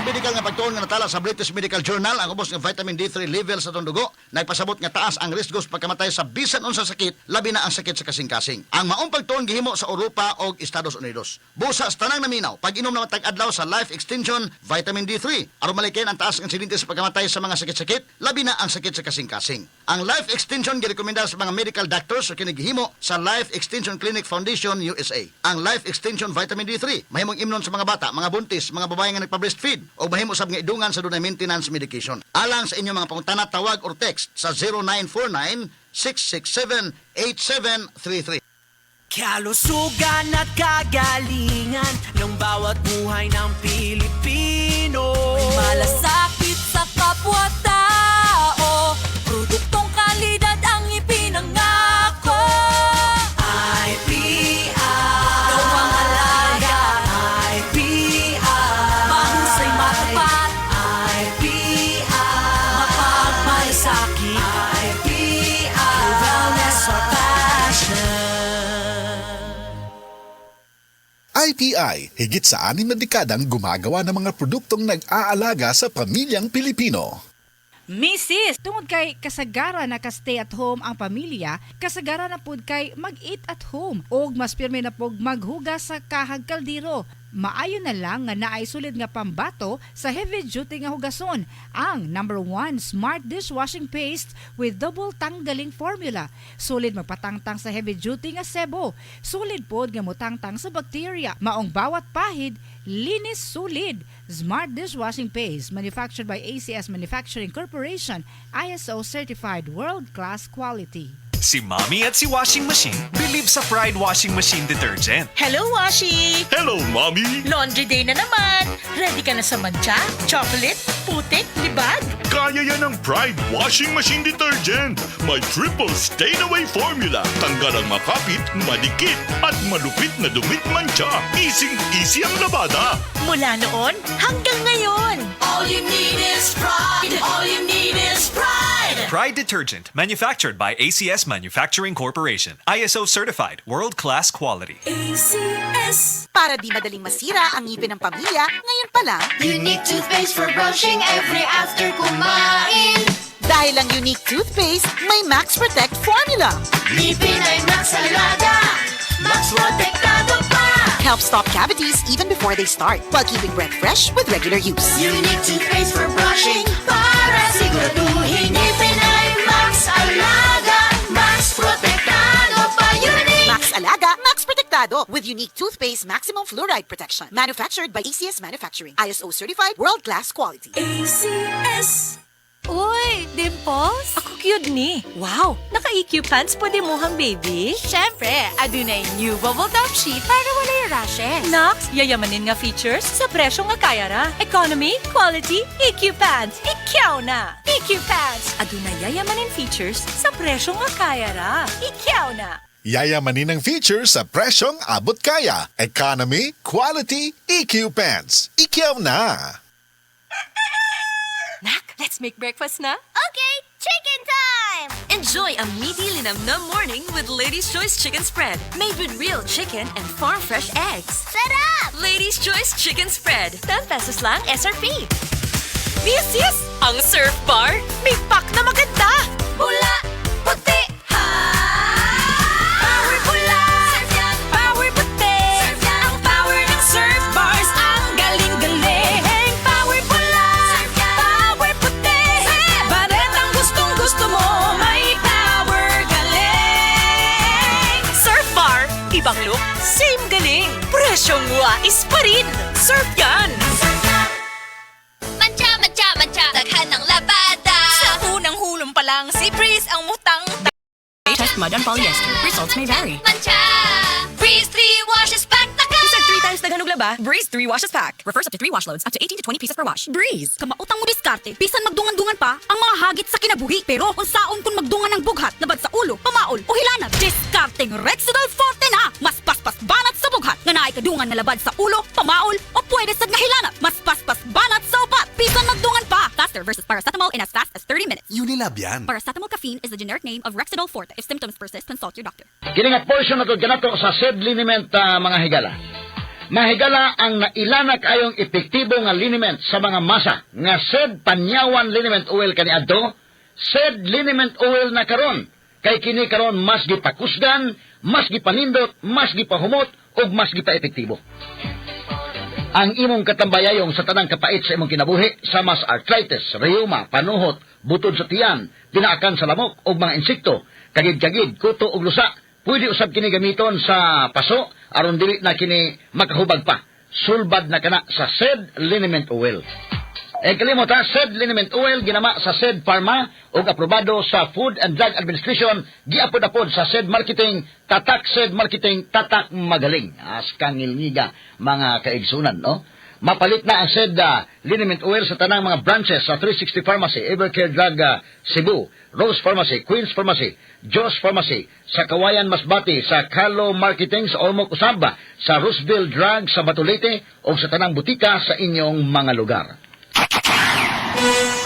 medical nga pagtuon nga natala sa British Medical Journal ang ubos nga vitamin D3 level sa itong dugo nagpasabot nga taas ang riskos pagkamatay sa bisan unsa sakit, labi na ang sakit sa kasing-kasing. Ang maong pagtuon gihimo sa Europa o Estados Unidos. Busa sa tanang naminaw, pag-inom na tag-adlaw sa Life Extension Vitamin D3 aron malikin ang taas ng insidente sa pagkamatay sa mga sakit-sakit, labi na ang sakit sa kasing-kasing. Ang Life Extension girekomenda sa mga medical doctors sa kinigihimo sa Life Extension Clinic Foundation USA. Ang Life Extension Vitamin D3 mahimong imnon sa mga bata, mga buntis, mga babae nga nagpa-breastfeed o mahimo sab nga idungan sa dunay maintenance medication. Alang sa inyong mga pangutana, tawag or text sa 0949-667-8733. Kalusugan at kagalingan ng bawat buhay ng Pilipino. May malasakit sa kapwa-tao, produktong kalidad ang ipinangako. IPI, gawang alaga. IPI, mahusay matapat. IPI, mapagmalasakit. IPI, wellness or passion. IPI, higit sa 6 na dekadang gumagawa ng mga produktong nag-aalaga sa pamilyang Pilipino. Mrs. Tungod kay kasagara na ka-stay at home ang pamilya, kasagara na pud kay mag-eat at home ug mas pirmi na pug maghugas sa kahag kaldero. Maayo na lang nga naay sulid nga pambato sa heavy duty nga hugason, ang #1 Smart Dishwashing Paste with double tanggaling formula. Sulid magpatangtang sa heavy duty nga sebo, sulid pod nga motangtang sa bacteria, maong bawat pahid linis sulid. Smart Dishwashing Paste, manufactured by ACS Manufacturing Corporation, ISO certified world-class quality. Si Mommy at si Washing Machine believe sa Pride Washing Machine Detergent. Hello, Washi! Hello, Mommy! Laundry day na naman! Ready ka na sa mancha, chocolate, putik, libag? Kaya yan ang Pride Washing Machine Detergent. May triple stain-away formula. Tanggal ang makapit, madikit, at malupit na dumit mancha. Easy ang labada. Mula noon hanggang ngayon. All you need is pride. All you need is pride. Pride Detergent, manufactured by ACS Manufacturing Corporation. ISO certified, world-class quality. ACS. Para di madaling masira ang ngipin ng pamilya, ngayon pa lang, Unique toothpaste for brushing every after kumain. dahil ang unique toothpaste, may Max Protect formula. Ngipin ay Max Alaga, Max Protektado pa. Helps stop cavities even before they start, while keeping breath fresh with regular use. Unique toothpaste for brushing para siguraduhin ngipin ay Max Alaga, Max Protektado pa. Unique. Max Alaga, Max Protectado with unique toothpaste maximum fluoride protection. Manufactured by ACS Manufacturing. ISO certified world-class quality. ACS. Uy, Dimples? Ako cute ni. Wow, naka-EQ pants po di muhang baby? Siyempre, adunay new bubble top sheet para wala yung rashes. Nox, yayamanin nga features sa presyo nga kaya ra. Economy, quality, EQ pants. Ikaw na! EQ pants! Adunay yayamanin features sa presyo nga kaya ra. Ikaw na! Yayamanin ang features sa presyong abot kaya. Economy, quality, EQ pants. Ikaw na! Nak, let's make breakfast na. Okay, chicken time! Enjoy a meaty linamnam morning with Lady's Choice Chicken Spread. Made with real chicken and farm-fresh eggs. Sarap! Ladies' Choice Chicken Spread. 10 pesos lang SRP. Yes! Ang surf bar, may pack na maganda. Pula, puti, ha! Power pula, power puti. Ang power ng surf bars, ang galing-galing. Power pula, power puti. Baret ang gustong-gusto mo, may power galing. Surf bar, ibang look, same galing. Presyong wais pa rin. Surf yan. Mancha, mancha, mancha, daghan ng labada. Sa unang hulong pa lang, si Breeze ang mutang. Test mud on polyester. Results may vary. Mancha! Breeze 3 washes pack na ka! Isang 3 times daghanog laba, Breeze 3 washes pack. Refers up to 3 wash loads, up to 18 to 20 pieces per wash. Breeze! Kamautang mo diskarte, bisan magdungan-dungan pa ang mga hagit sa kinabuhi. Pero kung saon kung magdungan ng bughat, labad sa ulo, pamaol o hilanat, diskarteng Rexidol Forte na! Mas paspas banat sa bughat, nga naay kadungan na labad sa ulo, pamaol o pwede sad nga hilanat. Mas paspas banat sa upat, bisan magdungan pa! Faster versus paracetamol in as fast as 30 minutes. Unilab yan. Paracetamol caffeine is the generic name of Rexidol Forte. If symptoms persist, consult your doctor. Kini nga portion na to ganato sa said liniment mga higala. Mahigala ang nailana kayong epektibo nga liniment sa mga masa nga SED Panyawan Liniment Oil kaniadto, SED Liniment Oil na karon. Kay kini karon mas gipakusgan, mas gipanindot, mas gipahumot ug mas gipaepektibo. Ang imong katambayayong sa tanang kapait sa imong kinabuhi, sama sa arthritis, rheuma, panuhot, butod sa tiyan, tinaakan sa lamok ug mga insekto, kagid-kagid, kuto ug lusa, pwede usab kini gamiton sa paso aron dili na kini makahubag pa. Sulbad na kana sa SED Liniment Oil. Kalimot ha, SED Liniment Oil ginama sa SED Pharma ug aprobado sa Food and Drug Administration, giapod-apod sa SED Marketing, tatak SED Marketing, tatak magaling. Askang ngilngiga mga kaigsunan, no? Mapalit na ang SED Liniment Oil sa tanang mga branches sa 360 Pharmacy, Evercare Drug Cebu, Rose Pharmacy, Queen's Pharmacy, Joss Pharmacy, sa Kawayan Masbati, sa Carlo Marketing sa Ormoc Usaba, sa Roosevelt Drug sa Batulete o sa tanang butika sa inyong mga lugar.